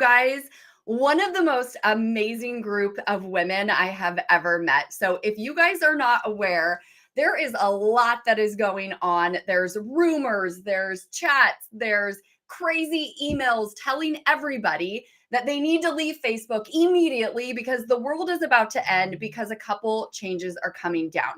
guys, one of the most amazing group of women I have ever met. So if you guys are not aware, there is a lot that is going on. There's rumors, there's chats, there's crazy emails telling everybody that they need to leave Facebook immediately because the world is about to end because a couple changes are coming down.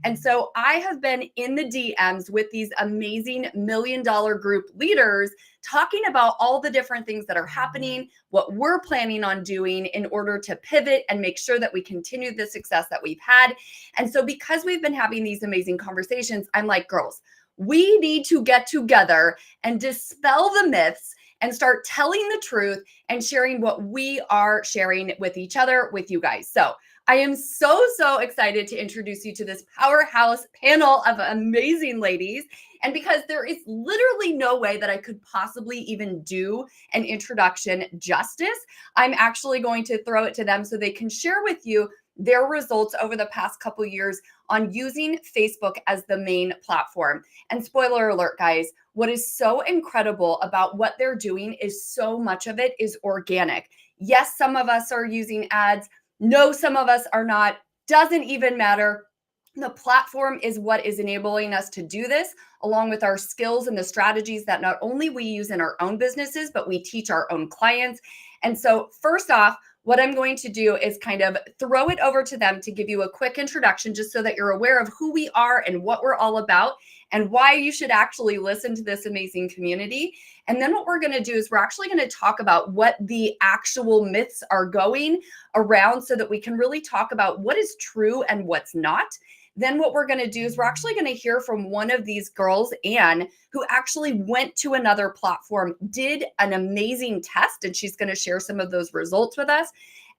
And so I have been in the DMs with these amazing $1 million group leaders talking about all the different things that are happening, what we're planning on doing in order to pivot and make sure that we continue the success that we've had. And so because we've been having these amazing conversations, I'm like, girls, we need to get together and dispel the myths and start telling the truth and sharing what we are sharing with each other, with you guys. So I am so excited to introduce you to this powerhouse panel of amazing ladies. And because there is literally no way that I could possibly even do an introduction justice, I'm actually going to throw it to them so they can share with you their results over the past couple years on using Facebook as the main platform. And spoiler alert, guys, what is so incredible about what they're doing is so much of it is organic. Yes, some of us are using ads. No, some of us are not. Doesn't even matter. The platform is what is enabling us to do this, along with our skills and the strategies that not only we use in our own businesses, but we teach our own clients. And so first off, what I'm going to do is kind of throw it over to them to give you a quick introduction, just so that you're aware of who we are and what we're all about and why you should actually listen to this amazing community. And then what we're going to do is we're actually going to talk about what the actual myths are going around so that we can really talk about what is true and what's not. Then what we're going to do is we're actually going to hear from one of these girls, Anne, who actually went to another platform, did an amazing test, and she's going to share some of those results with us.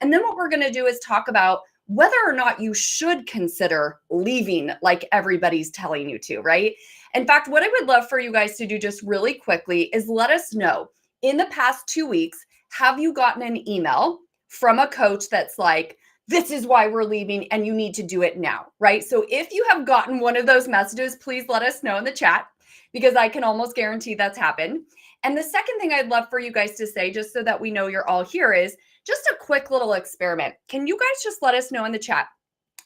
And then what we're going to do is talk about whether or not you should consider leaving like everybody's telling you to, right? In fact, what I would love for you guys to do just really quickly is let us know, in the past 2 weeks, have you gotten an email from a coach that's like, this is why we're leaving and you need to do it now, right? So if you have gotten one of those messages, please let us know in the chat, because I can almost guarantee that's happened. And the second thing I'd love for you guys to say, just so that we know you're all here, is just a quick little experiment. Can you guys just let us know in the chat,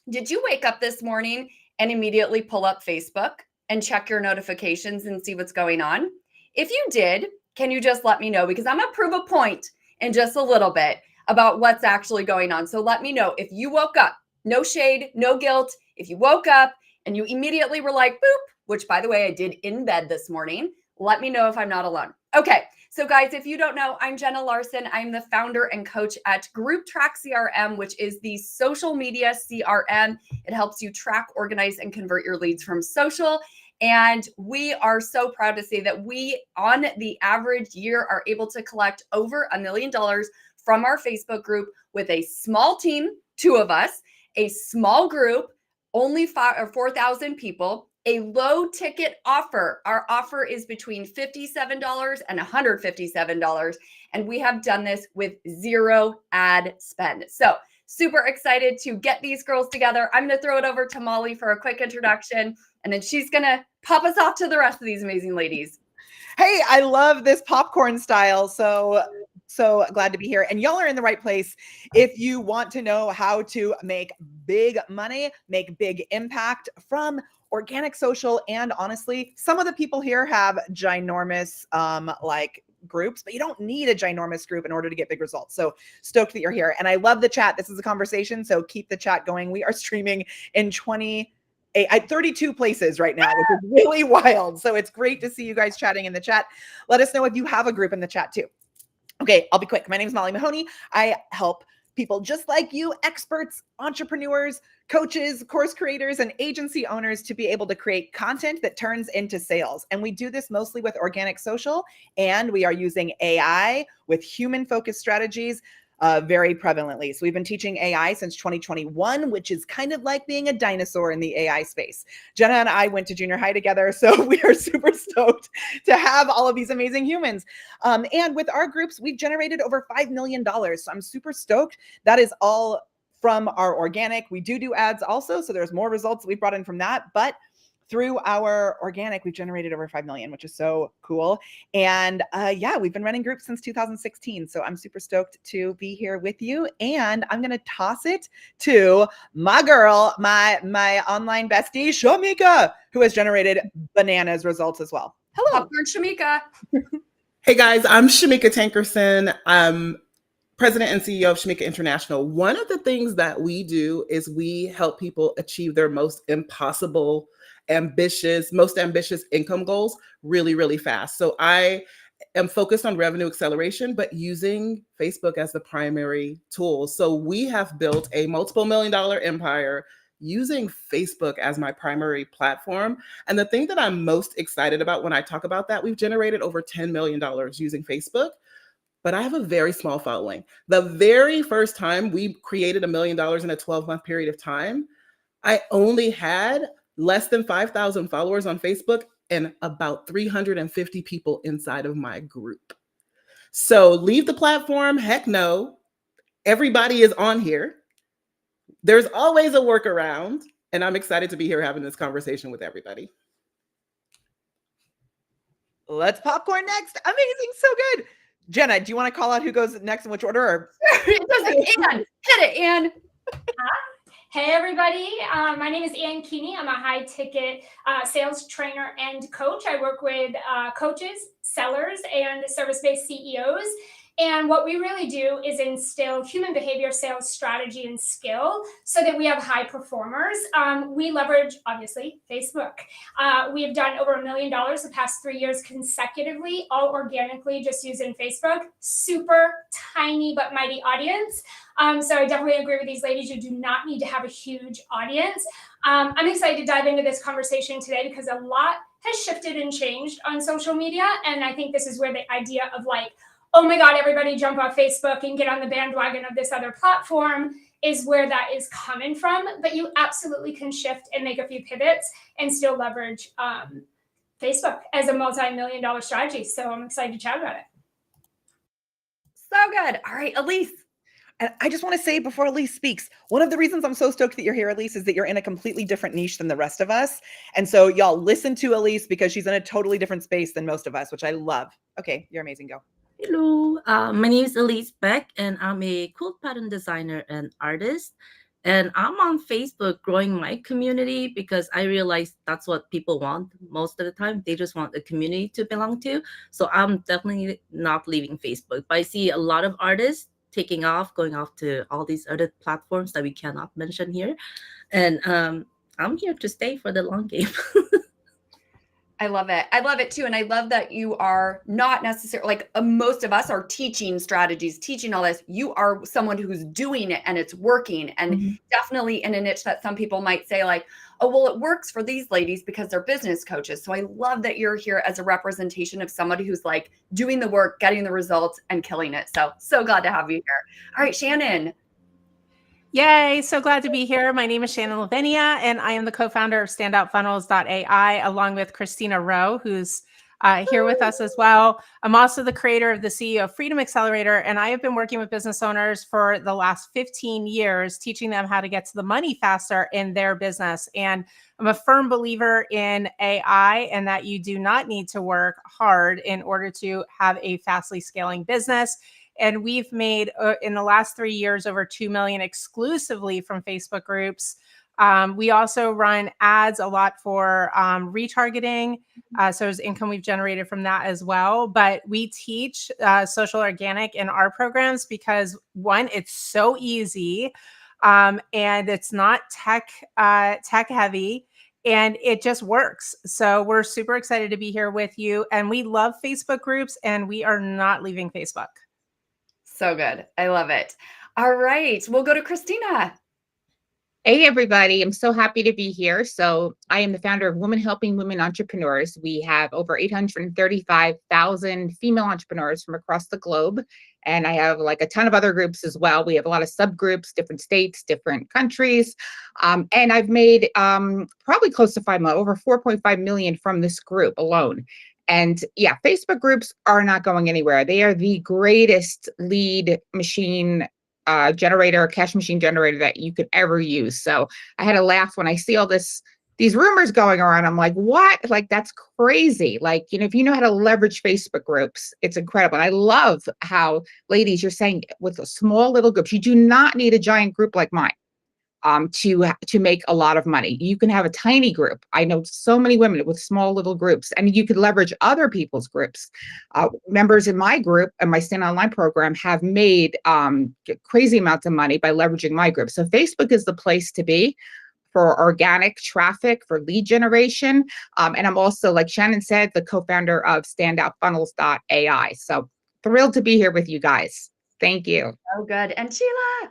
did you wake up this morning and immediately pull up Facebook and check your notifications and see what's going on? If you did, can you just let me know? Because I'm gonna prove a point in just a little bit about what's actually going on. So let me know if you woke up, no shade, no guilt. If you woke up and you immediately were like, boop, which by the way, I did in bed this morning, let me know if I'm not alone. Okay, so guys, if you don't know, I'm Jenna Larson. I'm the founder and coach at Group Track CRM, which is the social media CRM. It helps you track, organize, and convert your leads from social. And we are so proud to say that we, on the average year, are able to collect over $1 million from our Facebook group with a small team, 2 of us, a small group, only 4,000 people, a low ticket offer. Our offer is between $57 and $157. And we have done this with 0 ad spend. So super excited to get these girls together. I'm going to throw it over to Molly for a quick introduction, and then she's going to pop us off to the rest of these amazing ladies. Hey, I love this popcorn style. So glad to be here. And y'all are in the right place. If you want to know how to make big money, make big impact from organic social, and honestly, some of the people here have ginormous groups, but you don't need a ginormous group in order to get big results. So stoked that you're here. And I love the chat. This is a conversation, so keep the chat going. We are streaming in 32 places right now, which is really wild. So it's great to see you guys chatting in the chat. Let us know if you have a group in the chat too. Okay, I'll be quick. My name is Molly Mahoney. I help people just like you, experts, entrepreneurs, coaches, course creators, and agency owners to be able to create content that turns into sales. And we do this mostly with organic social, and we are using AI with human-focused strategies very prevalently. So we've been teaching AI since 2021, which is kind of like being a dinosaur in the AI space. Jenna and I went to junior high together, so we are super stoked to have all of these amazing humans. And with our groups, we've generated over $5 million. So I'm super stoked. That is all from our organic. We do ads also, so there's more results that we brought in from that. But through our organic, we've generated over 5 million, which is so cool. And yeah, we've been running groups since 2016. So I'm super stoked to be here with you. And I'm going to toss it to my girl, my online bestie, Shamika, who has generated bananas results as well. Hello. Popcorn Shamika. Hey guys, I'm Shamika Tankerson. I'm President and CEO of Shamika International. One of the things that we do is we help people achieve their most ambitious income goals really, really fast. So I am focused on revenue acceleration, but using Facebook as the primary tool. So we have built a multiple $1-million empire using Facebook as my primary platform. And the thing that I'm most excited about when I talk about that, we've generated over $10 million using Facebook, but I have a very small following. The very first time we created $1 million in a 12-month period of time, I only had less than 5,000 followers on Facebook and about 350 people inside of my group. So leave the platform, heck no. Everybody is on here. There's always a workaround, and I'm excited to be here having this conversation with everybody. Let's popcorn next. Amazing. So good. Jenna, do you want to call out who goes next in which order? Or? It doesn't. Ann, hit it, Ann. Hey everybody, my name is Ann Keeney. I'm a high ticket sales trainer and coach. I work with coaches, sellers, and service-based CEOs. And what we really do is instill human behavior, sales strategy, and skill so that we have high performers. We leverage, obviously, Facebook. We have done over $1 million the past 3 years consecutively, all organically, just using Facebook. Super tiny but mighty audience. So I definitely agree with these ladies. You do not need to have a huge audience. I'm excited to dive into this conversation today because a lot has shifted and changed on social media. And I think this is where the idea of like, oh my God, everybody jump off Facebook and get on the bandwagon of this other platform is where that is coming from. But you absolutely can shift and make a few pivots and still leverage Facebook as a multi-million-dollar strategy. So I'm excited to chat about it. So good. All right, Elise. And I just want to say before Elise speaks, one of the reasons I'm so stoked that you're here, Elise, is that you're in a completely different niche than the rest of us. And so y'all listen to Elise because she's in a totally different space than most of us, which I love. Okay, you're amazing. Go. Hello, my name is Elise Beck, and I'm a quilt pattern designer and artist. And I'm on Facebook growing my community because I realize that's what people want most of the time. They just want a community to belong to. So I'm definitely not leaving Facebook. But I see a lot of artists taking off, going off to all these other platforms that we cannot mention here. And I'm here to stay for the long game. I love it. I love it too. And I love that you are not necessarily like most of us are teaching strategies, teaching all this. You are someone who's doing it and it's working, and definitely in a niche that some people might say like, oh, well, it works for these ladies because they're business coaches. So I love that you're here as a representation of somebody who's like doing the work, getting the results and killing it. So glad to have you here. All right, Shannon. Yay, so glad to be here. My name is Shannon Lavinia, and I am the co-founder of StandOutFunnels.ai, along with Christina Rowe, who's here with us as well. I'm also the creator of the CEO of Freedom Accelerator, and I have been working with business owners for the last 15 years, teaching them how to get to the money faster in their business. And I'm a firm believer in AI and that you do not need to work hard in order to have a fastly scaling business. And we've made in the last 3 years over 2 million exclusively from Facebook groups. We also run ads a lot for retargeting. So there's income we've generated from that as well. But we teach social organic in our programs because one, it's so easy and it's not tech heavy. And it just works. So we're super excited to be here with you. And we love Facebook groups and we are not leaving Facebook. So good. I love it. All right. We'll go to Christina. Hey, everybody. I'm so happy to be here. So I am the founder of Women Helping Women Entrepreneurs. We have over 835,000 female entrepreneurs from across the globe. And I have like a ton of other groups as well. We have a lot of subgroups, different states, different countries. And I've made probably close to 5 million, over 4.5 million from this group alone. And yeah, Facebook groups are not going anywhere. They are the greatest lead machine cash machine generator that you could ever use. So I had a laugh when I see all these these rumors going around. I'm like, what? Like, that's crazy. Like, if you know how to leverage Facebook groups, it's incredible. And I love how, ladies, you're saying with a small little groups, you do not need a giant group like mine to make a lot of money. You can have a tiny group. I know so many women with small little groups, and you could leverage other people's groups. Members in my group and my Stand Online program have made crazy amounts of money by leveraging my group. So Facebook is the place to be for organic traffic, for lead generation. And I'm also, like Shannon said, the co-founder of standoutfunnels.ai. So thrilled to be here with you guys. Thank you. Oh, good. And Sheila.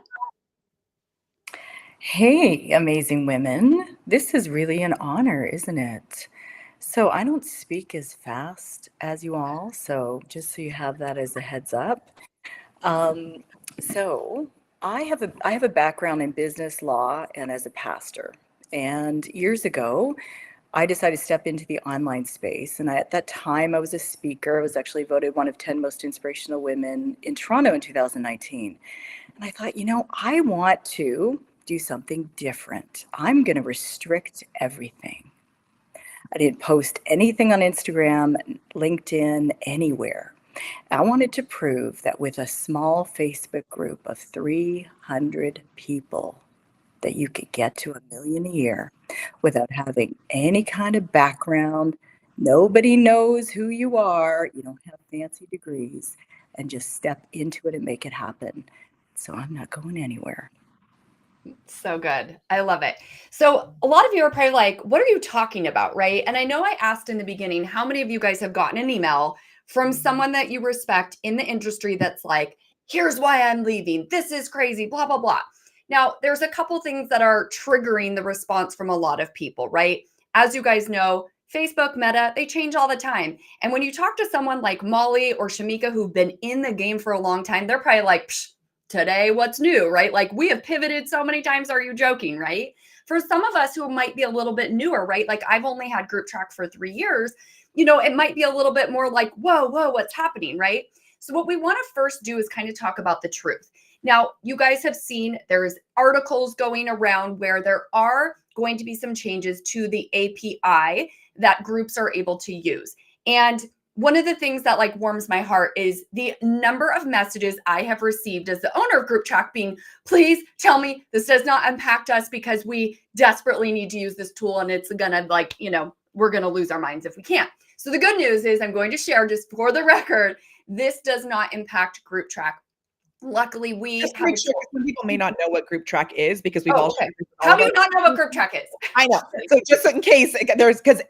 Hey, amazing women. This is really an honor, isn't it? So I don't speak as fast as you all, so just so you have that as a heads up. So I have a background in business law and as a pastor. And years ago, I decided to step into the online space. And at that time, I was a speaker. I was actually voted one of 10 most inspirational women in Toronto in 2019. And I thought, I want to do something different. I'm going to restrict everything. I didn't post anything on Instagram, LinkedIn, anywhere. I wanted to prove that with a small Facebook group of 300 people, that you could get to 1 million a year without having any kind of background. Nobody knows who you are. You don't have fancy degrees, and just step into it and make it happen. So I'm not going anywhere. So good. I love it. So a lot of you are probably like, what are you talking about? Right. And I know I asked in the beginning, how many of you guys have gotten an email from someone that you respect in the industry that's like, here's why I'm leaving. This is crazy, blah, blah, blah. Now, there's a couple things that are triggering the response from a lot of people, right? As you guys know, Facebook, Meta, they change all the time. And when you talk to someone like Molly or Shamika, who've been in the game for a long time, they're probably like, psh, today, what's new, right? Like, we have pivoted so many times. Are you joking, right? For some of us who might be a little bit newer, right? Like, I've only had Group Track for 3 years. It might be a little bit more like, whoa, what's happening, right? So what we want to first do is kind of talk about the truth. Now, you guys have seen there's articles going around where there are going to be some changes to the API that groups are able to use. And one of the things that warms my heart is the number of messages I have received as the owner of Group Track being, please tell me this does not impact us because we desperately need to use this tool and it's gonna we're gonna lose our minds if we can't. So the good news is I'm going to share, just for the record, this does not impact Group Track. Luckily, we just have make sure some people may not know what Group Track is because we've okay. How do you not know what Group Track is? I know. So just in case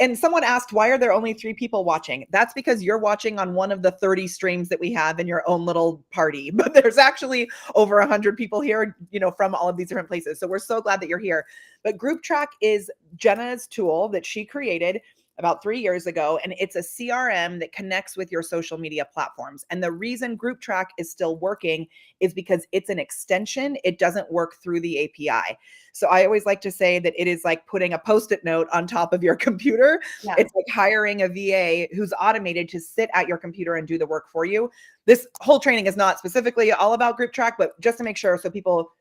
and someone asked, why are there only 3 people watching? That's because you're watching on one of the 30 streams that we have in your own little party, but there's actually over 100 people here, from all of these different places. So we're so glad that you're here. But Group Track is Jenna's tool that she created about 3 years ago, and it's a CRM that connects with your social media platforms. And the reason Group Track is still working is because it's an extension. It doesn't work through the API. So I always like to say that it is like putting a Post-it note on top of your computer. Yeah. It's like hiring a VA who's automated to sit at your computer and do the work for you. This whole training is not specifically all about Group Track, but just to make sure, so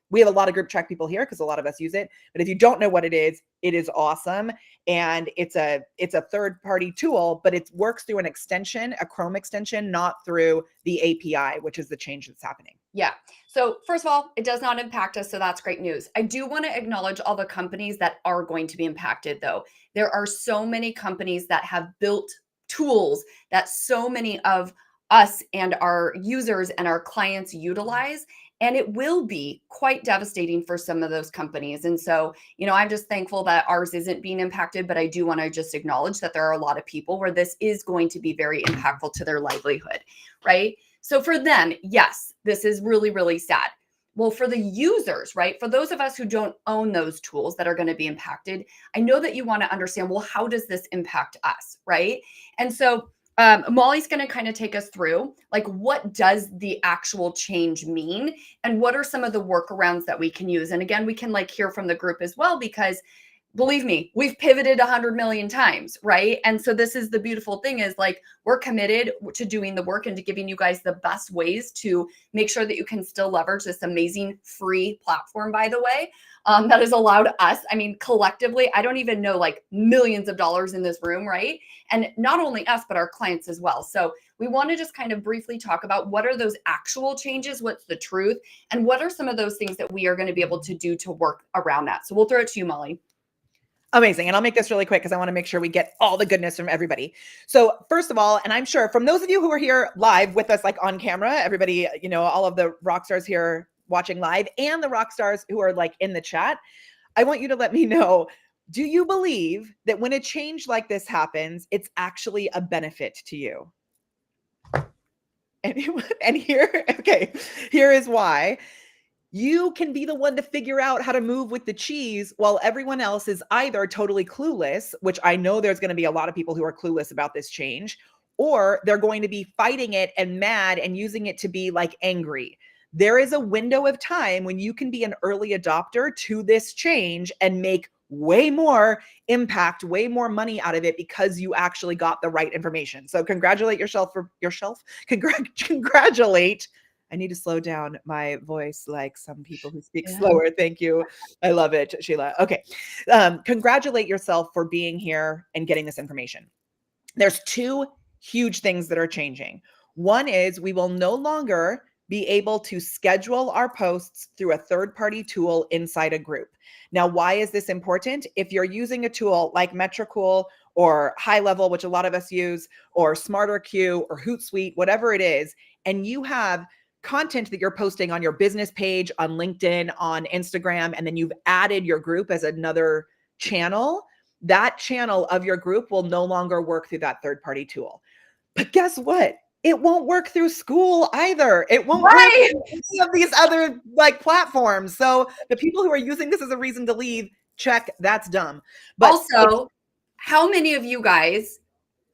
we have a lot of Group Track people here because a lot of us use it. But if you don't know what it is awesome. And it's a third-party tool, but it works through an extension, a Chrome extension, not through the API, which is the change that's happening. Yeah. So first of all, it does not impact us. So that's great news. I do want to acknowledge all the companies that are going to be impacted, though. There are so many companies that have built tools that so many of us and our users and our clients utilize. And it will be quite devastating for some of those companies. And so, I'm just thankful that ours isn't being impacted, but I do want to just acknowledge that there are a lot of people where this is going to be very impactful to their livelihood, right? So for them, yes, this is really, really sad. Well, for the users, right? For those of us who don't own those tools that are going to be impacted, I know that you want to understand, well, how does this impact us, right? And so Molly's going to kind of take us through, what does the actual change mean? And what are some of the workarounds that we can use? And again, we can hear from the group as well, because believe me, we've pivoted 100 million times, right? And so this is the beautiful thing is like, we're committed to doing the work and to giving you guys the best ways to make sure that you can still leverage this amazing free platform, by the way, that has allowed us, I mean, collectively, I don't even know, like millions of dollars in this room, right? And not only us, but our clients as well. So we want to just kind of briefly talk about what are those actual changes, what's the truth, and what are some of those things that we are going to be able to do to work around that. So we'll throw it to you, Molly. Amazing. And I'll make this really quick because I want to make sure we get all the goodness from everybody. So first of all, and I'm sure from those of you who are here live with us, like on camera, everybody, you know, all of the rock stars here watching live and the rock stars who are like in the chat, I want you to let me know, do you believe that when a change like this happens, it's actually a benefit to you? And here, okay, here is why. You can be the one to figure out how to move with the cheese while everyone else is either totally clueless, which I know there's going to be a lot of people who are clueless about this change, or they're going to be fighting it and mad and using it to be like angry. There is a window of time when you can be an early adopter to this change and make way more impact, way more money out of it because you actually got the right information. So congratulate yourself for yourself. Congratulate. I need to slow down my voice like some people who speak slower. Thank you. I love it, Sheila. Okay. Congratulate yourself for being here and getting this information. There's two huge things that are changing. One is we will no longer be able to schedule our posts through a third-party tool inside a group. Now, why is this important? If you're using a tool like Metricool or High Level, which a lot of us use, or SmarterQ or Hootsuite, whatever it is, and you have content that you're posting on your business page, on LinkedIn, on Instagram, and then you've added your group as another channel, that channel of your group will no longer work through that third-party tool. But guess what? It won't work through school either. It won't work through any of these other like platforms. So the people who are using this as a reason to leave, check, that's dumb. But also, how many of you guys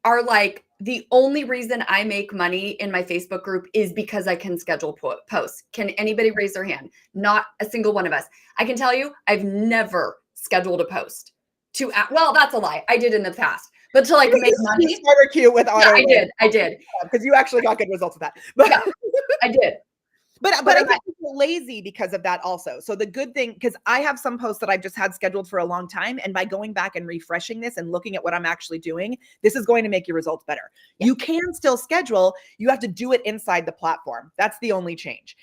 are like, the only reason I make money in my Facebook group is because I can schedule posts? Can anybody raise their hand? Not a single one of us. I can tell you, I've never scheduled a post to, well, that's a lie. I did in the past, but to like make money. SmarterQ with auto. Yeah, I did. Because you actually got good results with that. But yeah, I did. But I think people are lazy because of that also. So the good thing, because I have some posts that I've just had scheduled for a long time. And by going back and refreshing this and looking at what I'm actually doing, this is going to make your results better. Yeah. You can still schedule. You have to do it inside the platform. That's the only change.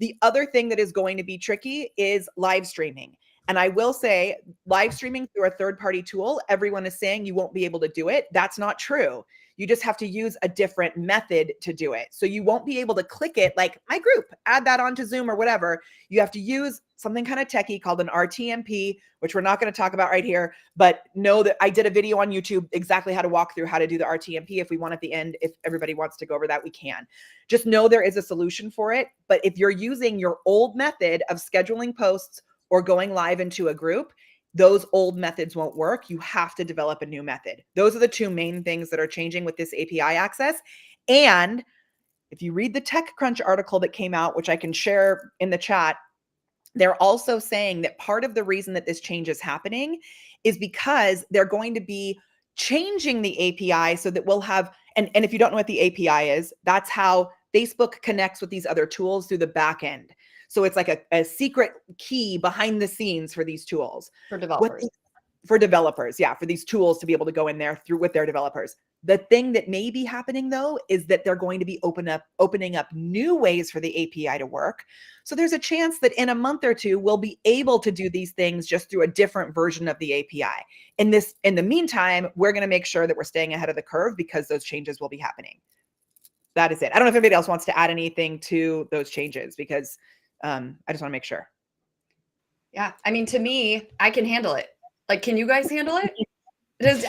The other thing that is going to be tricky is live streaming. And I will say live streaming through a third-party tool, everyone is saying you won't be able to do it. That's not true. You just have to use a different method to do it. So you won't be able to click it like my group, add that onto Zoom or whatever. You have to use something kind of techie called an RTMP, which we're not going to talk about right here, but know that I did a video on YouTube exactly how to walk through how to do the RTMP. If we want at the end, if everybody wants to go over that, we can. Just know there is a solution for it. But if you're using your old method of scheduling posts or going live into a group, those old methods won't work. You have to develop a new method. Those are the two main things that are changing with this API access. And if you read the TechCrunch article that came out, which I can share in the chat, they're also saying that part of the reason that this change is happening is because they're going to be changing the API so that we'll have, and if you don't know what the API is, that's how Facebook connects with these other tools through the back end. So it's like a secret key behind the scenes for these tools. For developers. For developers, yeah, for these tools to be able to go in there through with their developers. The thing that may be happening though, is that they're going to be opening up new ways for the API to work. So there's a chance that in a month or two, we'll be able to do these things just through a different version of the API. In the meantime, we're going to make sure that we're staying ahead of the curve because those changes will be happening. That is it. I don't know if anybody else wants to add anything to those changes because I just want to make sure. Yeah. I mean, to me, I can handle it. Like, can you guys handle it?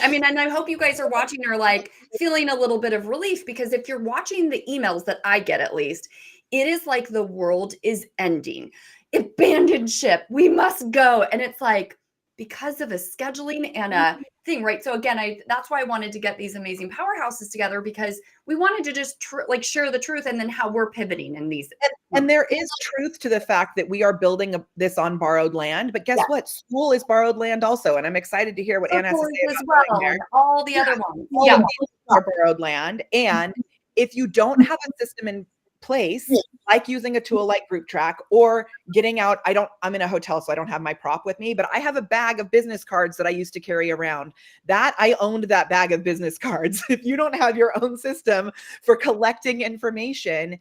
I mean, and I hope you guys are watching or like feeling a little bit of relief, because if you're watching the emails that I get, at least, it is like the world is ending. Abandoned ship. We must go. And it's like, because of a scheduling and a thing, right? So again, that's why I wanted to get these amazing powerhouses together, because we wanted to just like share the truth and then how we're pivoting in these. And there is truth to the fact that we are building this on borrowed land, but guess what? School is borrowed land also. And I'm excited to hear what Anna has to say as about well, going there. and all the other ones. All of these are borrowed land. And if you don't have a system in place, like using a tool like Group Track or getting out, I'm in a hotel, so I don't have my prop with me, but I have a bag of business cards that I used to carry around. That I owned that bag of business cards. If you don't have your own system for collecting information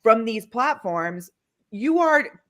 from these platforms, you are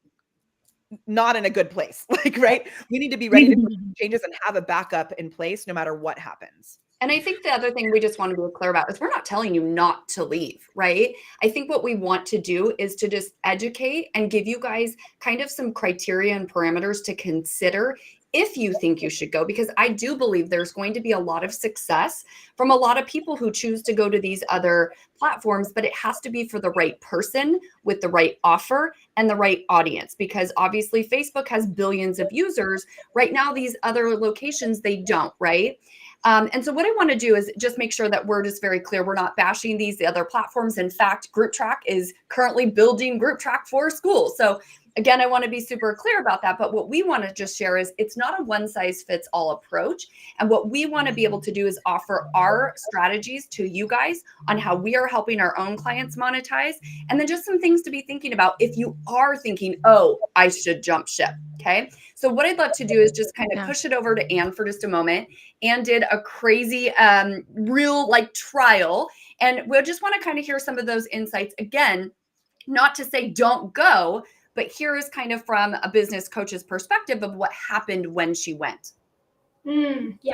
not in a good place. Like, right? We need to be ready to make changes and have a backup in place no matter what happens. And I think the other thing we just want to be clear about is we're not telling you not to leave, right? I think what we want to do is to just educate and give you guys kind of some criteria and parameters to consider if you think you should go, because I do believe there's going to be a lot of success from a lot of people who choose to go to these other platforms, but it has to be for the right person with the right offer and the right audience, because obviously Facebook has billions of users. Right now, these other locations, they don't, right? And so what I want to do is just make sure that we're just very clear. We're not bashing the other platforms. In fact, Group Track is currently building Group Track for schools. So again, I want to be super clear about that. But what we want to just share is it's not a one size fits all approach. And what we want to be able to do is offer our strategies to you guys on how we are helping our own clients monetize. And then just some things to be thinking about if you are thinking, oh, I should jump ship. Okay. So what I'd love to do is just kind of push it over to Anne for just a moment. Anne did a crazy, real like trial. And we'll just want to kind of hear some of those insights. Again, not to say don't go, but here is kind of from a business coach's perspective of what happened when she went. Yeah,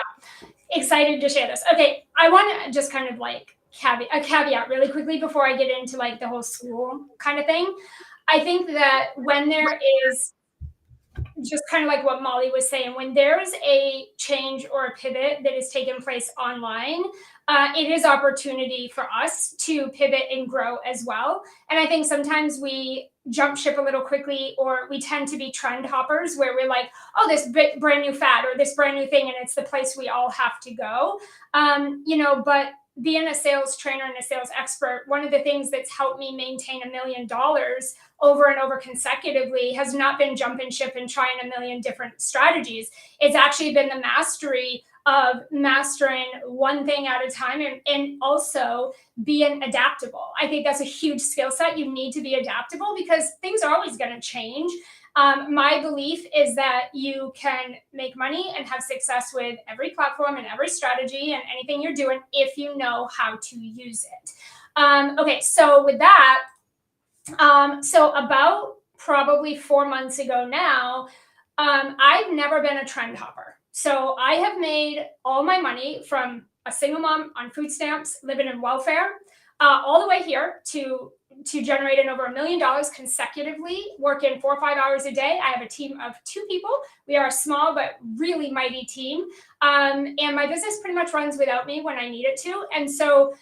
excited to share this. Okay, I want to just kind of like caveat really quickly before I get into like the whole school kind of thing. I think that when there is just kind of like what Molly was saying, when there's a change or a pivot that is taking place online, it is opportunity for us to pivot and grow as well. And I think sometimes we jump ship a little quickly, or we tend to be trend hoppers where we're like, oh, this brand new fad or this brand new thing, and it's the place we all have to go. But being a sales trainer and a sales expert, one of the things that's helped me maintain $1 million over and over consecutively has not been jumping ship and trying a million different strategies. It's actually been the mastery of mastering one thing at a time, and also being adaptable. I think that's a huge skill set. You need to be adaptable because things are always going to change. My belief is that you can make money and have success with every platform and every strategy and anything you're doing if you know how to use it. Okay, so with that, so about probably 4 months ago now, I've never been a trend hopper. So I have made all my money from a single mom on food stamps, living in welfare, all the way here to generating over $1 million consecutively, working 4 or 5 hours a day. I have a team of 2 people. We are a small but really mighty team. And my business pretty much runs without me when I need it to. And so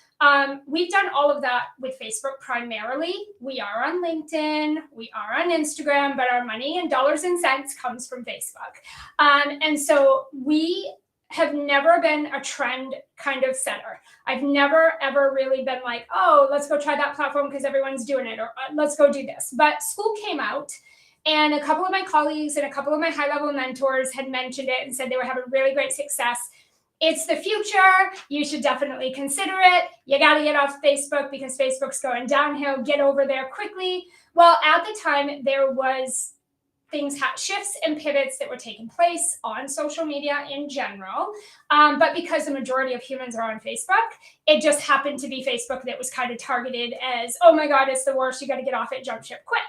we've done all of that with Facebook primarily. We are on LinkedIn, we are on Instagram, but our money in dollars and cents comes from Facebook. And so we have never been a trend kind of setter. I've never, ever really been like, oh, let's go try that platform because everyone's doing it, or let's go do this. But school came out, and a couple of my colleagues and a couple of my high-level mentors had mentioned it and said they were having really great success. It's the future. You should definitely consider it. You got to get off Facebook because Facebook's going downhill. Get over there quickly. Well, at the time, there was shifts and pivots that were taking place on social media in general. But because the majority of humans are on Facebook, it just happened to be Facebook that was kind of targeted as, oh my God, it's the worst. You got to get off it, jump ship quick.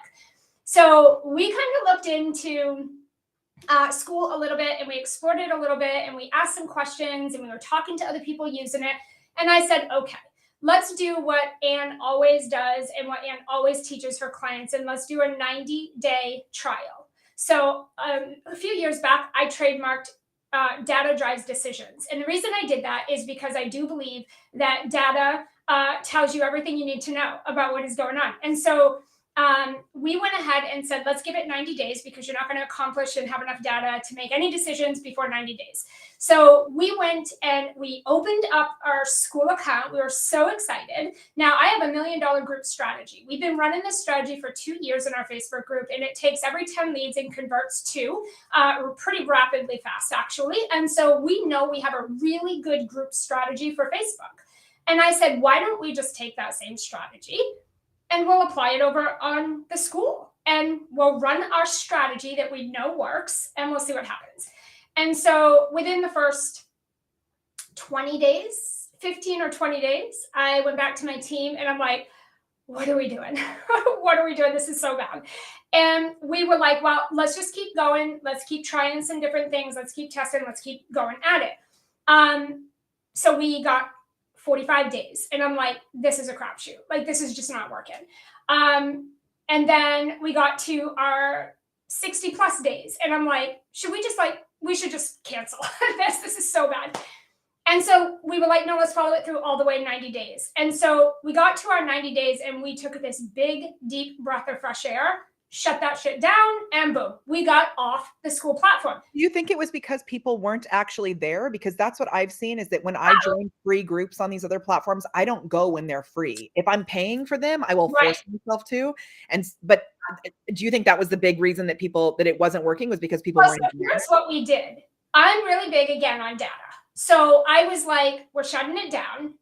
So we kind of looked into school a little bit, and we explored it a little bit, and we asked some questions, and we were talking to other people using it. And I said, okay, let's do what Anne always does and what Anne always teaches her clients, and let's do a 90-day trial. So a few years back, I trademarked data drives decisions. And the reason I did that is because I do believe that data tells you everything you need to know about what is going on. And so we went ahead and said, let's give it 90 days because you're not going to accomplish and have enough data to make any decisions before 90 days. So we went and we opened up our school account. We were so excited. Now I have $1 million group strategy. We've been running this strategy for 2 years in our Facebook group, and it takes every 10 leads and converts 2 pretty rapidly fast, actually. And so we know we have a really good group strategy for Facebook. And I said, why don't we just take that same strategy and we'll apply it over on the school, and we'll run our strategy that we know works, and we'll see what happens. And so within the first 20 days, 15 or 20 days, I went back to my team and I'm like, what are we doing? What are we doing? This is so bad. And we were like, well, let's just keep going. Let's keep trying some different things. Let's keep testing. Let's keep going at it. So we got 45 days. And I'm like, this is a crapshoot. Like, this is just not working. And then we got to our 60 plus days. And I'm like, we should just cancel this. This is so bad. And so we were like, no, let's follow it through all the way 90 days. And so we got to our 90 days and we took this big, deep breath of fresh air, shut that shit down, and boom, we got off the school platform. Do you think it was because people weren't actually there? Because that's what I've seen, is that when I join free groups on these other platforms, I don't go when they're free. If I'm paying for them, I will force myself to. But do you think that was the big reason that it wasn't working, was because people weren't there? Here's what we did. I'm really big again on data. So I was like, we're shutting it down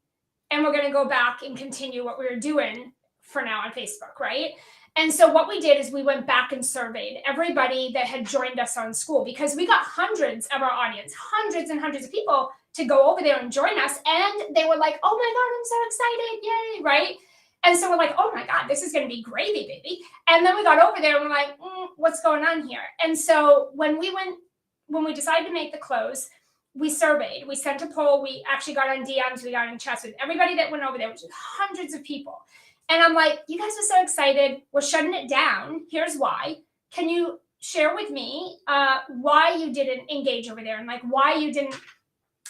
and we're going to go back and continue what we were doing for now on Facebook, right? And so what we did is we went back and surveyed everybody that had joined us on school, because we got hundreds of our audience, hundreds and hundreds of people to go over there and join us. And they were like, oh my God, I'm so excited. Yay, right? And so we're like, oh my God, this is going to be gravy, baby. And then we got over there and we're like, what's going on here? And so when we decided to make the close, we surveyed, we sent a poll, we actually got on DMs, we got in chats with everybody that went over there, which was hundreds of people. And I'm like, you guys are so excited. We're shutting it down. Here's why. Can you share with me why you didn't engage over there and like why you didn't?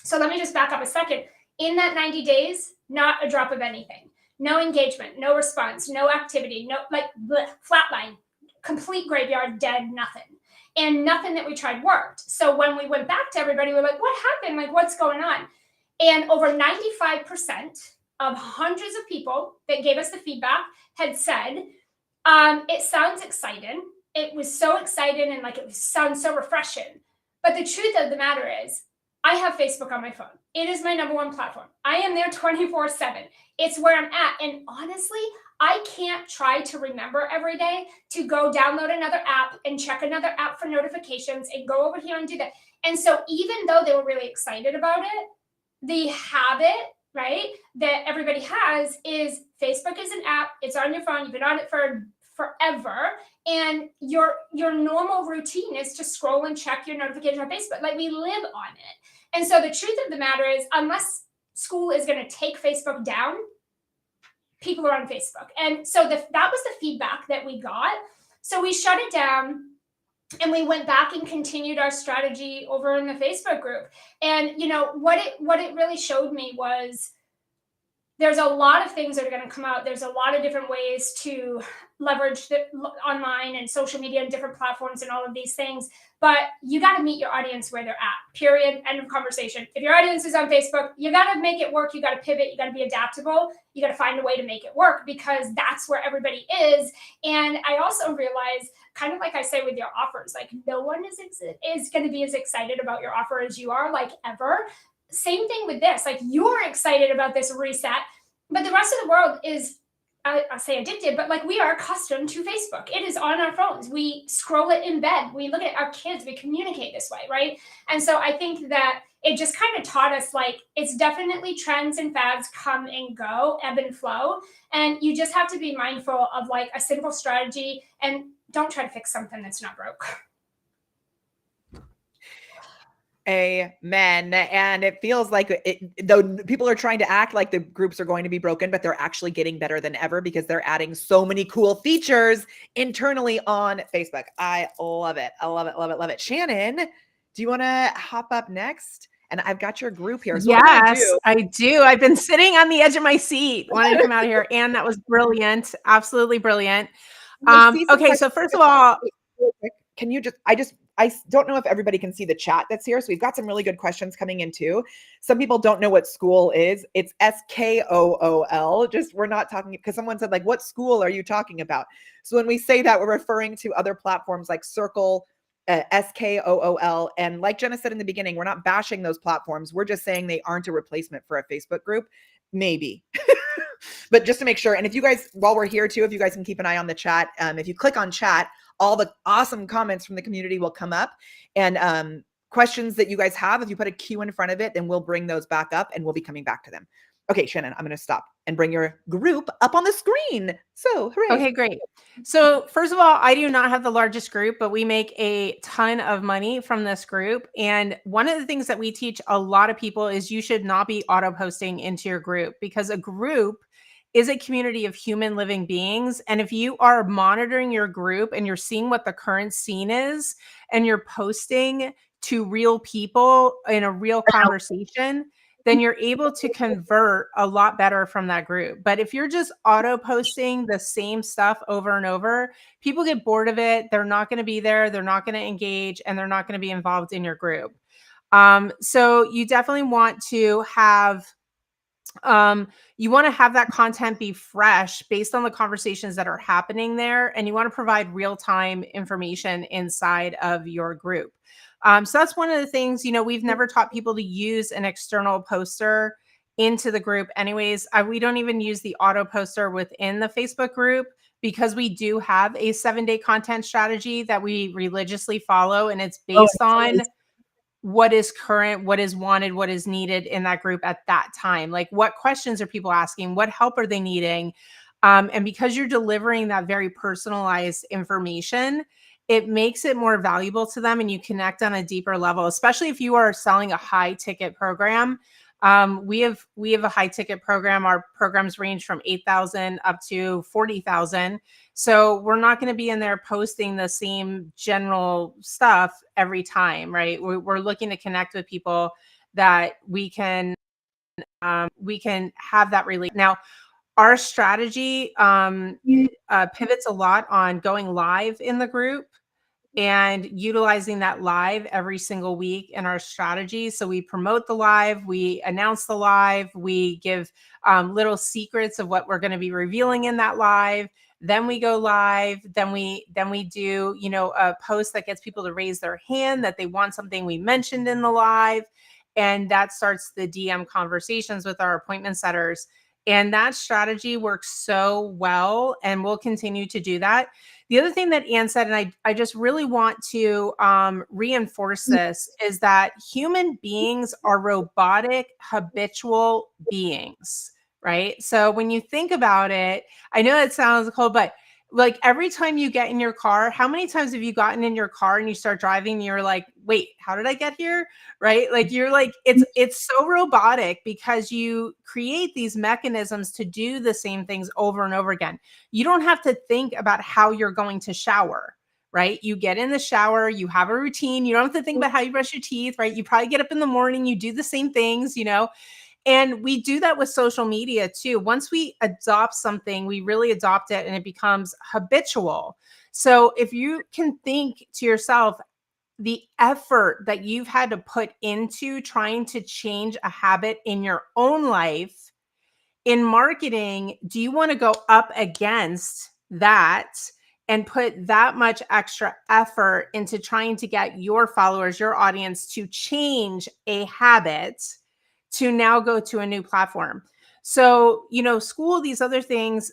So let me just back up a second. In that 90 days, not a drop of anything. No engagement, no response, no activity, no flatline, complete graveyard, dead, nothing. And nothing that we tried worked. So when we went back to everybody, we were like, what happened? Like, what's going on? And over 95% of hundreds of people that gave us the feedback had said, it sounds exciting. It was so exciting and like it sounds so refreshing. But the truth of the matter is, I have Facebook on my phone. It is my #1 platform. I am there 24/7. It's where I'm at. And honestly, I can't try to remember every day to go download another app and check another app for notifications and go over here and do that. And so even though they were really excited about it, the habit, right, that everybody has is Facebook is an app. It's on your phone. You've been on it for forever. And your normal routine is to scroll and check your notifications on Facebook. Like, we live on it. And so the truth of the matter is, unless school is going to take Facebook down, people are on Facebook. And so that was the feedback that we got. So we shut it down and we went back and continued our strategy over in the Facebook group. And you know what it really showed me was there's a lot of things that are going to come out. There's a lot of different ways to leverage the online and social media and different platforms and all of these things. But you got to meet your audience where they're at, period, end of conversation. If your audience is on Facebook, you got to make it work. You got to pivot. You got to be adaptable. You got to find a way to make it work, because that's where everybody is. And I also realized, kind of like I say with your offers, like no one is going to be as excited about your offer as you are, like ever. Same thing with this, like you're excited about this reset, but the rest of the world is, I'll say addicted, but like we are accustomed to Facebook. It is on our phones. We scroll it in bed. We look at our kids. We communicate this way, right? And so I think that it just kind of taught us, like, it's definitely trends and fads come and go, ebb and flow. And you just have to be mindful of like a simple strategy and don't try to fix something that's not broke. Amen. And it feels like though people are trying to act like the groups are going to be broken, but they're actually getting better than ever because they're adding so many cool features internally on Facebook. I love it. I love it. Love it. Love it. Shannon, do you want to hop up next? And I've got your group here. So yes, I do. I've been sitting on the edge of my seat wanting to come out here. And that was brilliant. Absolutely brilliant. Okay, So first of all, can you just, don't know if everybody can see the chat that's here. So we've got some really good questions coming in too. Some people don't know what school is. It's SKOOL. Just, we're not talking, because someone said like, what school are you talking about? So when we say that, we're referring to other platforms like Circle, SKOOL. And like Jenna said in the beginning, we're not bashing those platforms. We're just saying they aren't a replacement for a Facebook group. Maybe. But just to make sure, and if you guys, while we're here too, if you guys can keep an eye on the chat, if you click on chat, all the awesome comments from the community will come up, and questions that you guys have, if you put a Q in front of it, then we'll bring those back up and we'll be coming back to them. Okay, Shannon, I'm going to stop and bring your group up on the screen. So, hooray. Okay, great. So first of all, I do not have the largest group, but we make a ton of money from this group. And one of the things that we teach a lot of people is you should not be auto posting into your group, because a group is a community of human living beings. And if you are monitoring your group and you're seeing what the current scene is, and you're posting to real people in a real conversation, then you're able to convert a lot better from that group. But if you're just auto posting the same stuff over and over, people get bored of it. They're not going to be there. They're not going to engage, and they're not going to be involved in your group. So you definitely want to have that content be fresh based on the conversations that are happening there. And you want to provide real-time information inside of your group. So that's one of the things, we've never taught people to use an external poster into the group. Anyways, we don't even use the auto poster within the Facebook group, because we do have a 7-day content strategy that we religiously follow. And it's based on what is current, what is wanted, what is needed in that group at that time. Like, what questions are people asking? What help are they needing? And because you're delivering that very personalized information, it makes it more valuable to them, and you connect on a deeper level, especially if you are selling a high ticket program. We have a high ticket program. Our programs range from 8,000 up to 40,000. So we're not going to be in there posting the same general stuff every time, right? We're looking to connect with people that we can have that relate. Now, our strategy pivots a lot on going live in the group and utilizing that live every single week in our strategy. So we promote the live, we announce the live, we give little secrets of what we're going to be revealing in that live. Then we go live. Then we do, a post that gets people to raise their hand that they want something we mentioned in the live. And that starts the DM conversations with our appointment setters. And that strategy works so well, and we'll continue to do that. The other thing that Anne said, and I just really want to reinforce this, is that human beings are robotic, habitual beings, right? So when you think about it, I know it sounds cold, but like every time you get in your car, how many times have you gotten in your car and you start driving and you're like, wait, how did I get here? Right? Like you're like, it's so robotic, because you create these mechanisms to do the same things over and over again. You don't have to think about how you're going to shower, right? You get in the shower, you have a routine. You don't have to think about how you brush your teeth, right? You probably get up in the morning, you do the same things, And we do that with social media too. Once we adopt something, we really adopt it and it becomes habitual. So if you can think to yourself, the effort that you've had to put into trying to change a habit in your own life, in marketing, do you want to go up against that and put that much extra effort into trying to get your followers, your audience, to change a habit to now go to a new platform? So, school, these other things,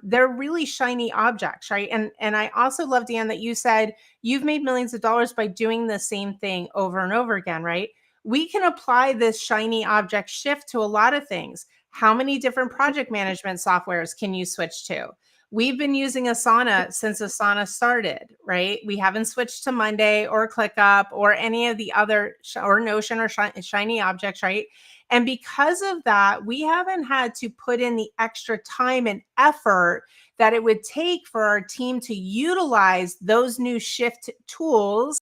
they're really shiny objects, right? And I also love, Dan, that you said you've made millions of dollars by doing the same thing over and over again, right? We can apply this shiny object shift to a lot of things. How many different project management softwares can you switch to? We've been using Asana since Asana started, right? We haven't switched to Monday or ClickUp or any of the other, or Notion or shiny objects, right? And because of that, we haven't had to put in the extra time and effort that it would take for our team to utilize those new shift tools,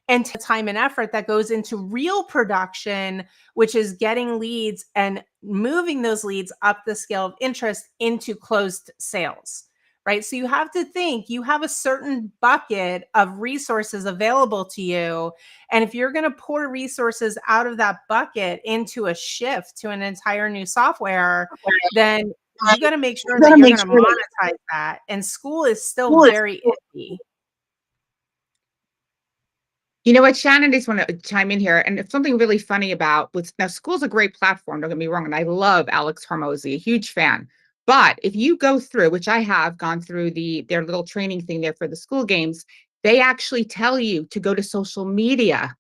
and time and effort that goes into real production, which is getting leads and moving those leads up the scale of interest into closed sales, right? So you have to think you have a certain bucket of resources available to you. And if you're going to pour resources out of that bucket into a shift to an entire new software, then you got to make sure that you're going to monetize that. And school is still very iffy. You know what, Shannon, I just want to chime in here. And it's something really funny about now, school's a great platform, don't get me wrong. And I love Alex Hormozy, a huge fan. But if you go through, which I have gone through their little training thing there for the school games, they actually tell you to go to social media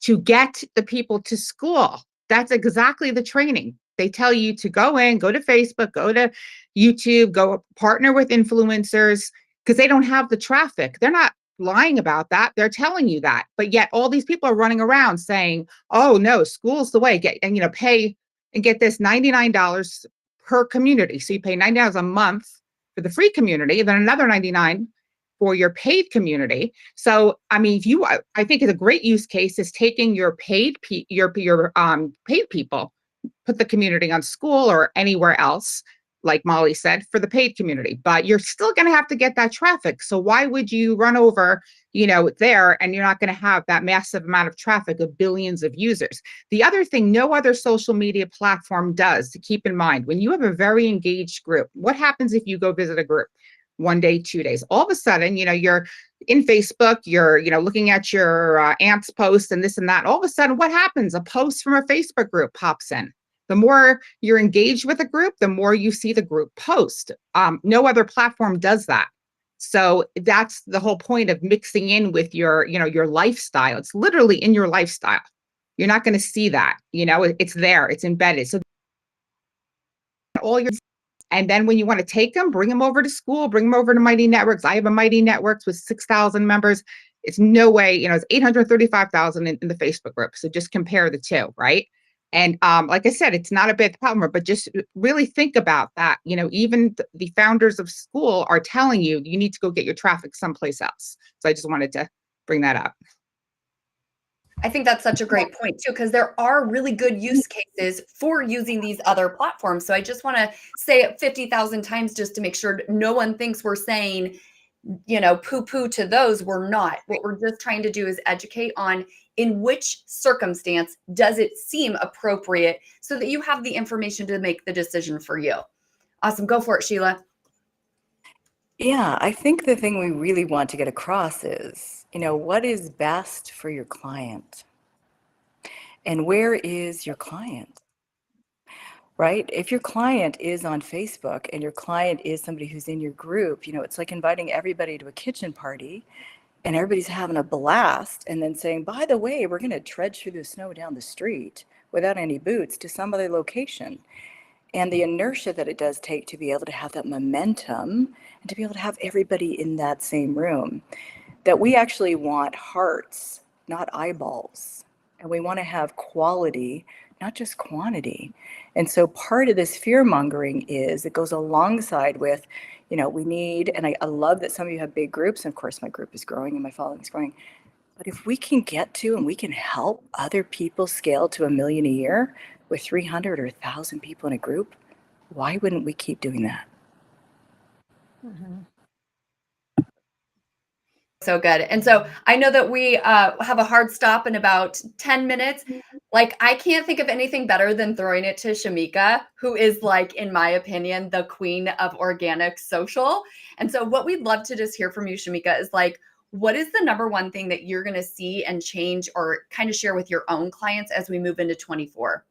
to get the people to school. That's exactly the training. They tell you to go to Facebook, go to YouTube, go partner with influencers, because they don't have the traffic. They're not lying about that. They're telling you that. But yet all these people are running around saying, oh no, school's the way. Pay and get this $99 per community. So you pay $90 a month for the free community, then another $99 for your paid community. So, I mean, I think it's a great use case is taking your paid people, put the community on school or anywhere else, like Molly said, for the paid community, but you're still going to have to get that traffic. So why would you run over, there, and you're not going to have that massive amount of traffic of billions of users? The other thing, no other social media platform does, to keep in mind, when you have a very engaged group, what happens if you go visit a group? 1 day, 2 days, all of a sudden, you're in Facebook, you're, looking at your aunt's post and this and that. All of a sudden, what happens? A post from a Facebook group pops in. The more you're engaged with a group, the more you see the group post. No other platform does that. So that's the whole point of mixing in with your lifestyle. It's literally in your lifestyle. You're not going to see that, it's there, it's embedded. So and then when you want to take them, bring them over to school, bring them over to Mighty Networks. I have a Mighty Networks with 6,000 members. It's no way, it's 835,000 in the Facebook group. So just compare the two, right? And like I said, it's not a big problem, but just really think about that. Even the founders of school are telling you, you need to go get your traffic someplace else. So I just wanted to bring that up. I think that's such a great point too, because there are really good use cases for using these other platforms. So I just want to say it 50,000 times just to make sure no one thinks we're saying, poo-poo to those. We're not. What we're just trying to do is educate on in which circumstance does it seem appropriate so that you have the information to make the decision for you. Awesome. Go for it, Sheila. Yeah, I think the thing we really want to get across is, what is best for your client? And where is your client? Right? If your client is on Facebook and your client is somebody who's in your group, it's like inviting everybody to a kitchen party and everybody's having a blast and then saying, by the way, we're going to trudge through the snow down the street without any boots to some other location. And the inertia that it does take to be able to have that momentum and to be able to have everybody in that same room, that we actually want hearts, not eyeballs. And we want to have quality, not just quantity. And so part of this fear mongering is it goes alongside with, we need, and I love that some of you have big groups. And of course, my group is growing and my following is growing. But if we can get to and we can help other people scale to 1 million a year with 300 or 1,000 people in a group, why wouldn't we keep doing that? Mm-hmm. So good. And so I know that we have a hard stop in about 10 minutes. Like, I can't think of anything better than throwing it to Shamika, who is, like, in my opinion, the queen of organic social. And so what we'd love to just hear from you, Shamika, is like, what is the number one thing that you're going to see and change or kind of share with your own clients as we move into 24?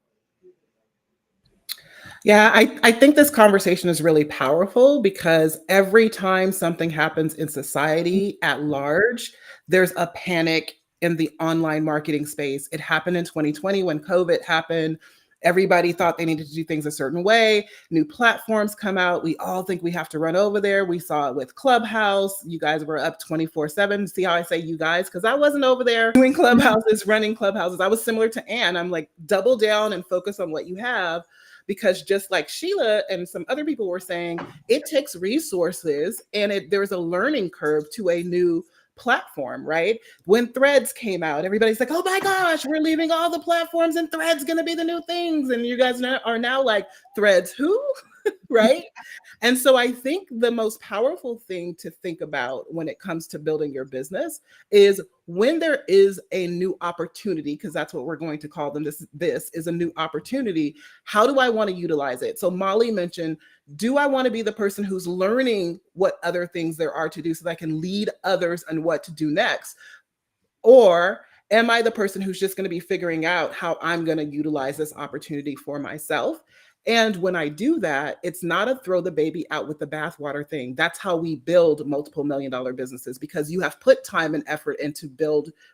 Yeah, I think this conversation is really powerful because every time something happens in society at large, there's a panic in the online marketing space. It happened in 2020 when COVID happened. Everybody thought they needed to do things a certain way. New platforms come out. We all think we have to run over there. We saw it with Clubhouse. You guys were up 24/7. See how I say you guys? Because I wasn't over there doing Clubhouses, running Clubhouses. I was similar to Anne. I'm like, double down and focus on what you have. Because just like Sheila and some other people were saying, it takes resources and there's a learning curve to a new platform, right? When Threads came out, everybody's like, oh my gosh, we're leaving all the platforms and Threads gonna be the new things. And you guys are now like, Threads who? right? And so I think the most powerful thing to think about when it comes to building your business is when there is a new opportunity, because that's what we're going to call them. This is a new opportunity. How do I want to utilize it? So Molly mentioned, do I want to be the person who's learning what other things there are to do so that I can lead others on what to do next? Or am I the person who's just going to be figuring out how I'm going to utilize this opportunity for myself? And when I do that, it's not a throw the baby out with the bathwater thing. That's how we build multiple $1 million businesses, because you have put time and effort into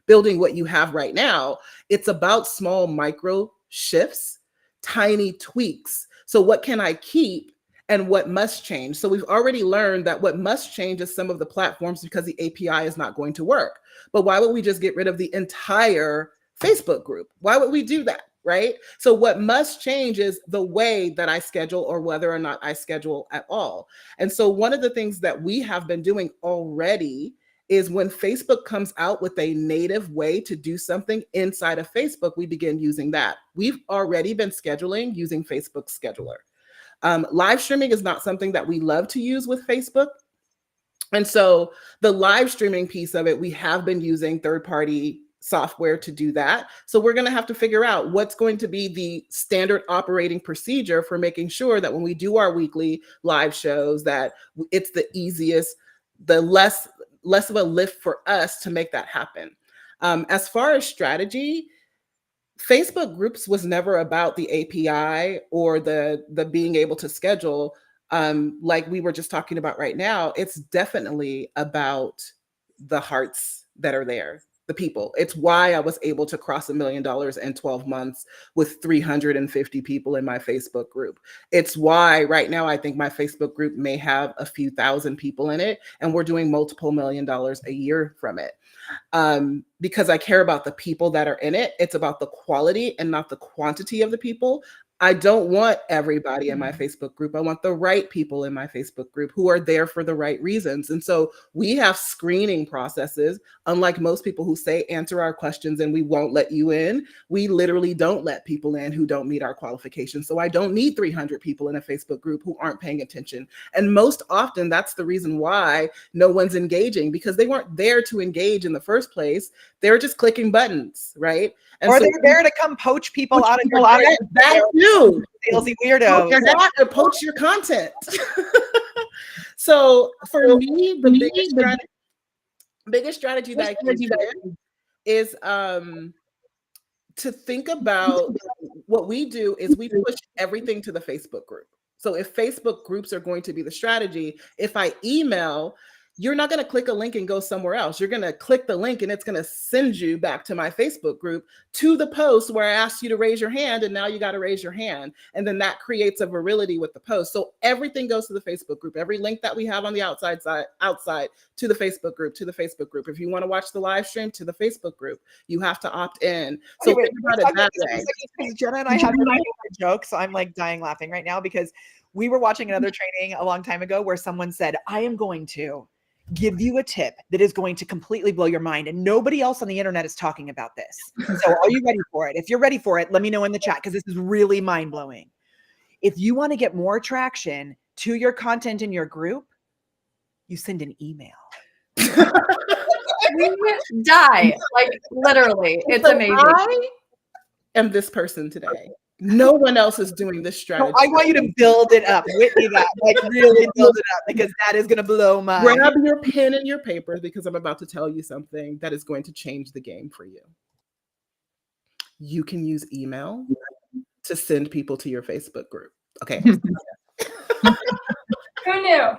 building what you have right now. It's about small micro shifts, tiny tweaks. So what can I keep and what must change? So we've already learned that what must change is some of the platforms, because the API is not going to work. But why would we just get rid of the entire Facebook group? Why would we do that? Right? So what must change is the way that I schedule, or whether or not I schedule at all. And so one of the things that we have been doing already is when Facebook comes out with a native way to do something inside of Facebook, we begin using that. We've already been scheduling using Facebook Scheduler. Live streaming is not something that we love to use with Facebook. And so the live streaming piece of it, we have been using third-party software to do that. So we're going to have to figure out what's going to be the standard operating procedure for making sure that when we do our weekly live shows, that it's the easiest, the less of a lift for us to make that happen. As far as strategy, Facebook groups was never about the API or the being able to schedule, like we were just talking about right now. It's definitely about the hearts that are there, the people. It's why I was able to cross $1 million in 12 months with 350 people in my Facebook group. It's why right now I think my Facebook group may have a few thousand people in it, and we're doing multiple $1 million a year from it. Because I care about the people that are in it. It's about the quality and not the quantity of the people. I don't want everybody in my Facebook group. I want the right people in my Facebook group who are there for the right reasons. And so we have screening processes, unlike most people who say, answer our questions and we won't let you in. We literally don't let people in who don't meet our qualifications. So I don't need 300 people in a Facebook group who aren't paying attention. And most often that's the reason why no one's engaging, because they weren't there to engage in the first place. They're just clicking buttons, right? And or so they're there to come poach people out of your that too. salesy weirdo. You're not to poach your content. So for me, the biggest strategy that I can share is to think about what we do is we push everything to the Facebook group. So if Facebook groups are going to be the strategy, if I email, you're not going to click a link and go somewhere else. You're going to click the link and it's going to send you back to my Facebook group to the post where I asked you to raise your hand, and now you got to raise your hand. And then that creates a virility with the post. So everything goes to the Facebook group. Every link that we have on the outside to the Facebook group, If you want to watch the live stream, to the Facebook group. You have to opt in. So think about it that way. Jenna and I have a joke, so I'm like dying laughing right now, because we were watching another training a long time ago where someone said, I am going to give you a tip that is going to completely blow your mind, and nobody else on the internet is talking about this. So are you ready for it? If you're ready for it, let me know in the chat, because this is really mind-blowing. If you want to get more traction to your content in your group, you send an email. We die, like literally. It's amazing. I am this person today. No one else is doing this strategy. No, I want you to build it up. Whitney that. Like really build it up, because that is going to blow my mind. Grab your pen and your paper, because I'm about to tell you something that is going to change the game for you. You can use email to send people to your Facebook group. Okay. Who knew?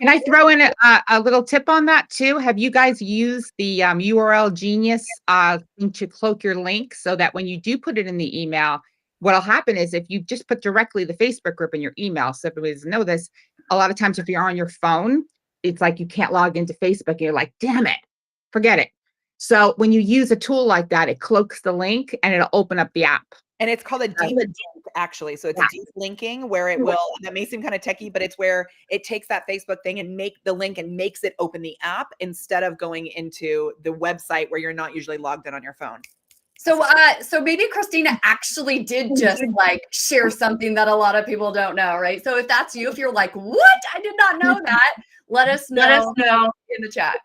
Can I throw in a little tip on that too? Have you guys used the URL Genius thing to cloak your link, so that when you do put it in the email, what'll happen is if you just put directly the Facebook group in your email, so everybody doesn't know this, a lot of times if you're on your phone, it's like you can't log into Facebook and you're like, damn it, forget it. So when you use a tool like that, it cloaks the link and it'll open up the app. And it's called a deep link, actually. So it's a deep linking where it will, that may seem kind of techie, but it's where it takes that Facebook thing and make the link and makes it open the app instead of going into the website where you're not usually logged in on your phone. So maybe Christina actually did just like share something that a lot of people don't know, right? So if that's you, if you're like, what? I did not know that, let us know in the chat.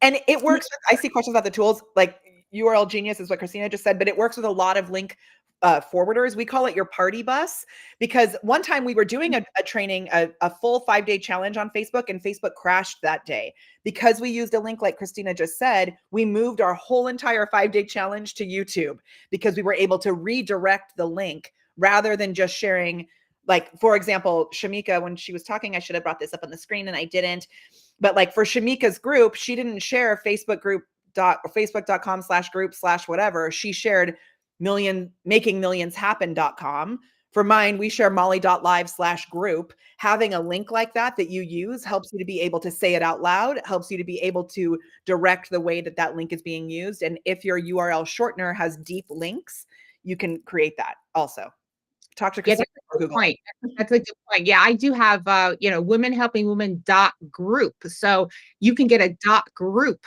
And it works with, I see questions about the tools, like URL Genius is what Christina just said, but it works with a lot of link forwarders. We call it your party bus, because one time we were doing a training, a full 5-day challenge on Facebook, and Facebook crashed that day. Because we used a link like Christina just said, we moved our whole entire 5-day challenge to YouTube, because we were able to redirect the link rather than just sharing. Like, for example, Shamika, when she was talking, I should have brought this up on the screen and I didn't. But like for Shamika's group, she didn't share facebook.com/group/whatever. She shared makingmillionshappen.com. For mine, we share molly.live/group. Having a link like that you use helps you to be able to say it out loud, helps you to be able to direct the way that that link is being used. And if your URL shortener has deep links, you can create that also. Talk to Christina. That's a good point. That's a good point. Yeah, I do have, women helping women .group. So you can get a .group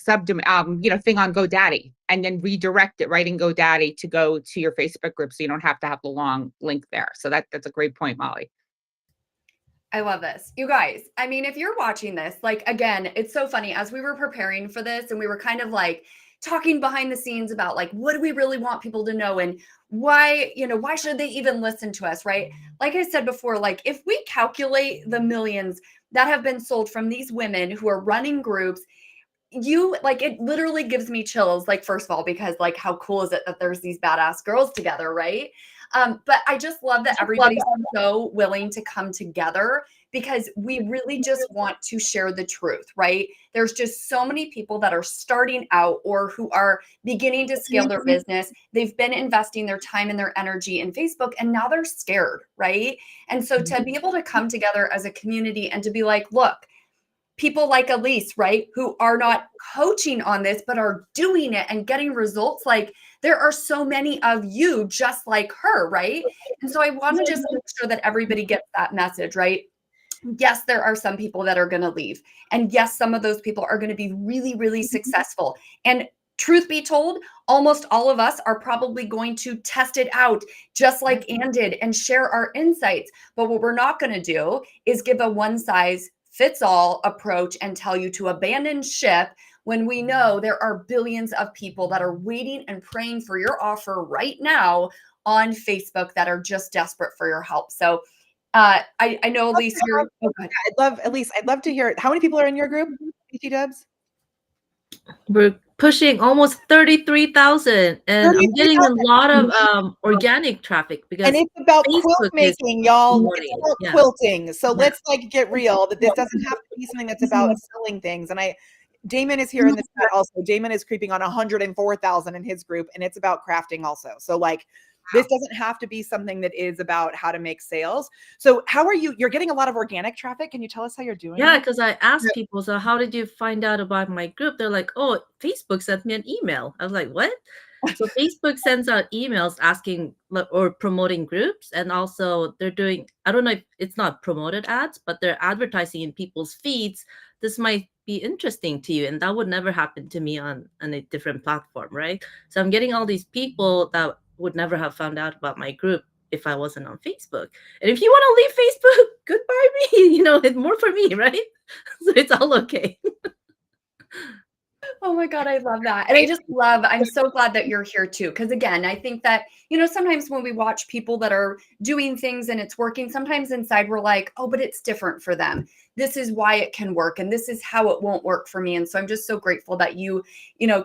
thing on GoDaddy and then redirect it right in GoDaddy to go to your Facebook group. So you don't have to have the long link there. So that's a great point, Molly. I love this. You guys, I mean, if you're watching this, like, again, it's so funny as we were preparing for this and we were kind of like talking behind the scenes about like, what do we really want people to know? And why should they even listen to us? Right. Like I said before, like if we calculate the millions that have been sold from these women who are running groups, it literally gives me chills. Like, first of all, because like, how cool is it that there's these badass girls together, right? But I just love that everybody's so willing to come together, because we really just want to share the truth, right? There's just so many people that are starting out or who are beginning to scale their business. They've been investing their time and their energy in Facebook, and now they're scared, right? And so to be able to come together as a community and to be like, look, people like Elise, right, who are not coaching on this, but are doing it and getting results. Like, there are so many of you just like her, right? And so I want to just make sure that everybody gets that message, right? Yes, there are some people that are going to leave. And yes, some of those people are going to be really, really successful. And truth be told, almost all of us are probably going to test it out, just like Ann did, and share our insights. But what we're not going to do is give a one-size-fits-all approach and tell you to abandon ship, when we know there are billions of people that are waiting and praying for your offer right now on Facebook that are just desperate for your help. So I know Elise, you're I'd love to hear it. How many people are in your group, BT Dubs? We're pushing almost 33,000, and I'm getting a lot of organic traffic, because and it's about Facebook quilt making, y'all. It's about quilting. So let's get real, that this doesn't have to be something that's about selling things. And Damon is here in the chat also. Damon is creeping on 104,000 in his group, and it's about crafting also. So like, this doesn't have to be something that is about how to make sales. So how are you? You're getting a lot of organic traffic. Can you tell us how you're doing? Yeah, because I asked people, so how did you find out about my group? They're like, oh, Facebook sent me an email. I was like, what? So Facebook sends out emails asking or promoting groups. And also they're doing, I don't know if it's not promoted ads, but they're advertising in people's feeds. This might be interesting to you. And that would never happen to me on a different platform, right? So I'm getting all these people that would never have found out about my group if I wasn't on Facebook. And if you want to leave Facebook, goodbye me. It's more for me, right? So it's all okay. Oh my God, I love that. And I'm so glad that you're here too. Because again, I think that, sometimes when we watch people that are doing things and it's working, sometimes inside we're like, oh, but it's different for them. This is why it can work. And this is how it won't work for me. And so I'm just so grateful that you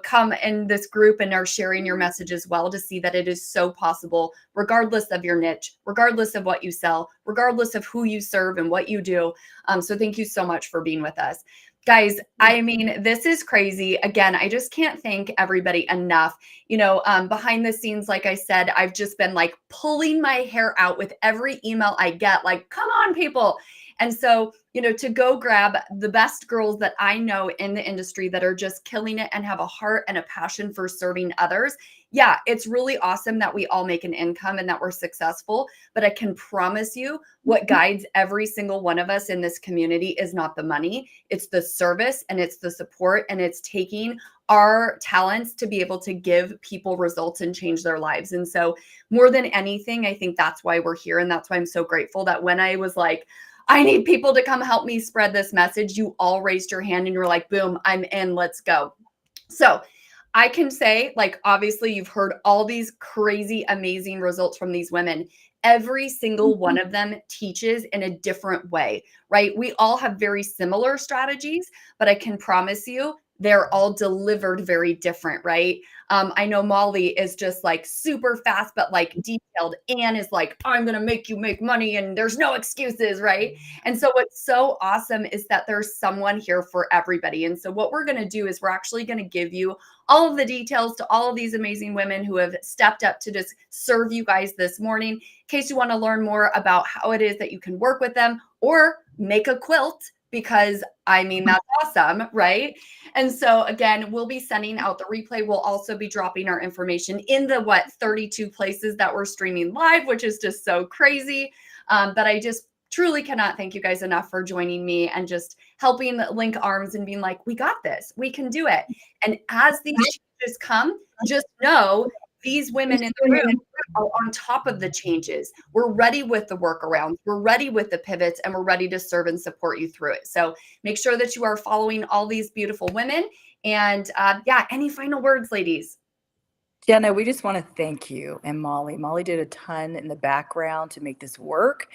come in this group and are sharing your message as well, to see that it is so possible, regardless of your niche, regardless of what you sell, regardless of who you serve and what you do. So thank you so much for being with us. Guys, I mean, this is crazy. Again, I just can't thank everybody enough. Behind the scenes, like I said, I've just been like pulling my hair out with every email I get, like, come on, people. And so, to go grab the best girls that I know in the industry that are just killing it and have a heart and a passion for serving others. Yeah, it's really awesome that we all make an income and that we're successful. But I can promise you, what guides every single one of us in this community is not the money. It's the service, and it's the support, and it's taking our talents to be able to give people results and change their lives. And so more than anything, I think that's why we're here. And that's why I'm so grateful that when I was like, I need people to come help me spread this message, you all raised your hand and you were like, boom, I'm in, let's go. So I can say, like, obviously you've heard all these crazy, amazing results from these women. Every single one of them teaches in a different way, right? We all have very similar strategies, but I can promise you they're all delivered very different, right? I know Molly is just like super fast, but like detailed. Anne is like, I'm going to make you make money and there's no excuses, right? And so what's so awesome is that there's someone here for everybody. And so what we're going to do is we're actually going to give you all of the details to all of these amazing women who have stepped up to just serve you guys this morning. In case you want to learn more about how it is that you can work with them or make a quilt, because I mean, that's awesome, right? And so again, we'll be sending out the replay. We'll also be dropping our information in the 32 places that we're streaming live, which is just so crazy. But I just truly cannot thank you guys enough for joining me and just helping link arms and being like, we got this, we can do it. And as these changes come, just know these women in the room are on top of the changes. We're ready with the workarounds. We're ready with the pivots, and we're ready to serve and support you through it. So make sure that you are following all these beautiful women. And yeah, any final words, ladies? Jenna, we just want to thank you and Molly. Molly did a ton in the background to make this work.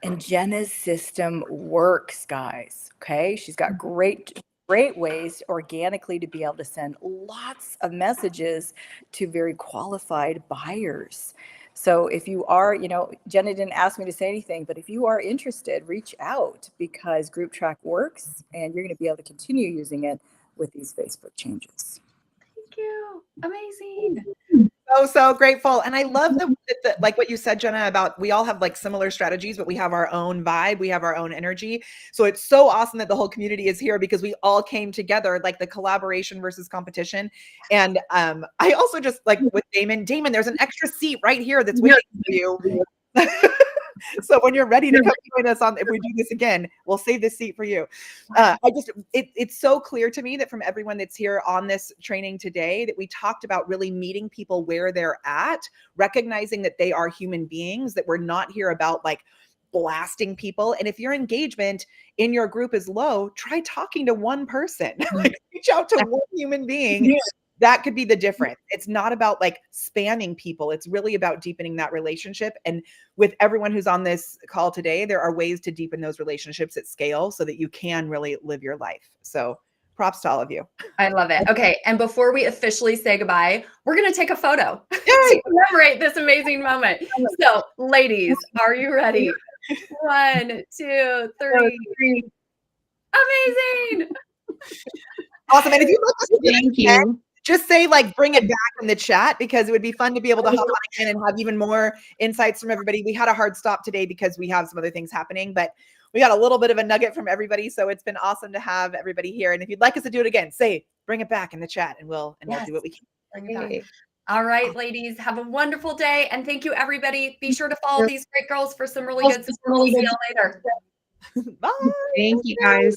And Jenna's system works, guys. Okay. She's got great ways organically to be able to send lots of messages to very qualified buyers. So if you are, Jenna didn't ask me to say anything, but if you are interested, reach out, because Group Track works and you're going to be able to continue using it with these Facebook changes. Thank you. Amazing. So grateful. And I love like what you said, Jenna, about we all have like similar strategies, but we have our own vibe. We have our own energy. So it's so awesome that the whole community is here because we all came together, like the collaboration versus competition. And I also just like with Damon, there's an extra seat right here that's waiting for you. So when you're ready to come join us on, if we do this again, we'll save this seat for you. It's so clear to me that from everyone that's here on this training today, that we talked about really meeting people where they're at, recognizing that they are human beings, that we're not here about like blasting people. And if your engagement in your group is low, try talking to one person. Like, reach out to one human being. That could be the difference. It's not about like spamming people. It's really about deepening that relationship. And with everyone who's on this call today, there are ways to deepen those relationships at scale so that you can really live your life. So props to all of you. I love it. Okay. And before we officially say goodbye, we're going to take a photo to commemorate this amazing moment. So ladies, are you ready? 1, 2, 3. Amazing. Awesome. And if you'd like us to Thank you. just say like, bring it back in the chat, because it would be fun to be able to hop on again and have even more insights from everybody. We had a hard stop today because we have some other things happening, but we got a little bit of a nugget from everybody. So it's been awesome to have everybody here. And if you'd like us to do it again, say, bring it back in the chat, and we'll do what we can. Bring it back. All right, ladies, have a wonderful day. And thank you, everybody. Be sure to follow these great girls for some really good support. We'll see y'all later. Bye. Thank you, guys.